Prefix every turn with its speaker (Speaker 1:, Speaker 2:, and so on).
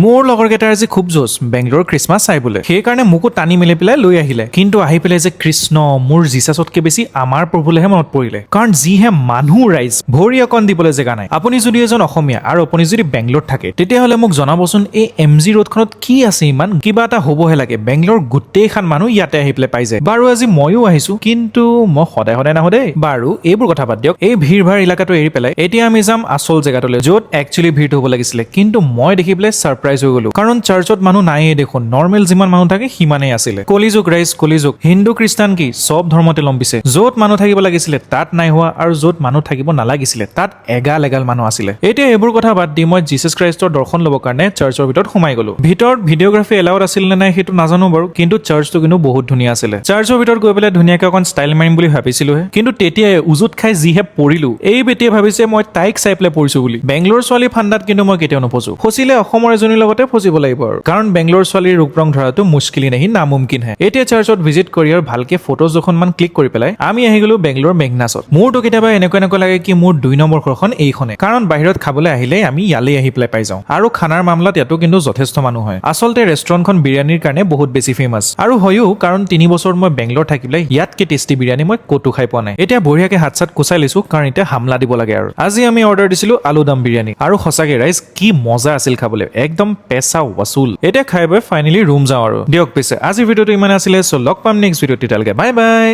Speaker 1: মোৰ লগৰ কেইটাৰ আজি খুব জোচ বেংগলোৰ ক্ৰিছমাছ চাই বোলে সেইকাৰণে মোকো টানি মেলি পেলাই লৈ আহিলে কিন্তু আহি পেলাই যে কৃষ্ণ মোৰ জিচাছতকে বেছি আমাৰ প্ৰভুলেহে মনত পৰিলে কাৰণ যিহে মানুহ ৰাইজ ভৰি অকণ দিবলৈ জেগা নাই আপুনি যদি এজন অসমীয়া আৰু আপুনি যদি বেংগলোৰত থাকে তেতিয়াহ'লে মোক জনাবচোন এই MG ৰোডখনত কি আছে ইমান কিবা এটা হ'বহে লাগে বেংগলোৰ গোটেইখন মানুহ ইয়াতে আহি পেলাই পাই যায় বাৰু আজি ময়ো আহিছো কিন্তু মই সদায় সদায় নাহো দেই বাৰু এইবোৰ কথা বাদ দিয়ক এই ভিৰ ভাৰ এলেকাটো এৰি পেলাই এতিয়া আমি যাম আচল জেগাটোলৈ য'ত একচুৱেলি ভিৰটো হ'ব লাগিছিলে কিন্তু মই দেখি পেলাই ছাৰপ্ৰাইজ হৈ গলো কাৰণ চাৰ্চত মানুহ নাইয়ে দেখোন নৰ্মেল যিমান মানুহ থাকে সিমানেই আছিলে কলিযুগ ৰাইজ কলিযুগ হিন্দু খ্ৰীষ্টান কি সব ধৰ্মতে লম্বিছে য'ত মানুহ থাকিব লাগিছিলে তাত নাই হোৱা আৰু য'ত মানুহ থাকিব নালাগিছিলে তাত এগাল মানুহ আছিলে এতিয়া এইবোৰ কথা বাদ দি মই জিচাছ খ্ৰীষ্টৰ দৰ্শন ল'বৰ কাৰণে চাৰ্চৰ ভিতৰত সোমাই গলো ভিতৰত ভিডিঅ'গ্ৰাফী এলাউড আছিল নে নাই সেইটো নাজানো বাৰু কিন্তু চাৰ্চটো কিন্তু বহুত ধুনীয়া আছিলে চাৰ্চৰ ভিতৰত গৈ পেলাই ধুনীয়াকৈ অকণ ষ্টাইল মাৰিম বুলি ভাবিছিলোহে কিন্তু তেতিয়াই উজুত খাই যিহে পৰিলো এই বেটিয়ে ভাবিছে মই তাইক চাই পেলাই পৰিছো বুলি বেংগলোৰ ছোৱালী ফাণ্ডাত কিন্তু মই কেতিয়াও নপজো ফচিলে অসমৰ এজনীৰ লগতে ফচিব লাগিব আৰু কাৰণ বেংগলোৰ ছোৱালীৰ ৰূপ ৰং ধৰাটো মুস্কিলি নাহি নামুমকিন হে এতিয়া চাৰ্চত ভিজিট কৰি আৰু ভালকে ফটোজ দুখনমান ক্লিক কৰি পেলাই আমি আহি গলো বেংগলোৰ মেগনাছত মোৰতো কেতিয়াবা এনেকুৱা লাগে কি মোৰ 2 নম্বৰ ঘৰখন এইখনে কাৰণ বাহিৰত খাবলৈ আহিলে আমি ইয়ালৈ আহি পেলাই পাই যাওঁ আৰু খানাৰ মামলাত ইয়াতো কিন্তু যথেষ্ট মানুহ হয় আচলতে ৰেষ্টুৰেণ্টখন বিৰিয়ানীৰ কাৰণে বহুত বেছি ফেমাছ আৰু হয়ও কাৰণ 3 বছৰ মই বেংগলোৰ থাকি পেলাই ইয়াতকে টেষ্টি বিৰিয়ানী মই ক'তো খাই পোৱা নাই এতিয়া বঢ়িয়াকে হাত চাত কুচাই লৈছো কাৰণ এতিয়া হামলা দিব লাগে আৰু আজি আমি অৰ্ডাৰ দিছিলো আলু দম বিৰিয়ানী আৰু সঁচাকে ৰাইজ কি মজা আছিল খাবলৈ একদম পেচা ৱাসুল এতিয়া খাই বৈ ফাইনেলি ৰুম যাওঁ আৰু দিয়ক পিছে আজি ভিডিঅ'টো ইমান আছিলে সো লগ পাম নেক্সট ভিডিঅ'ত তেতিয়ালৈকে বাই বাই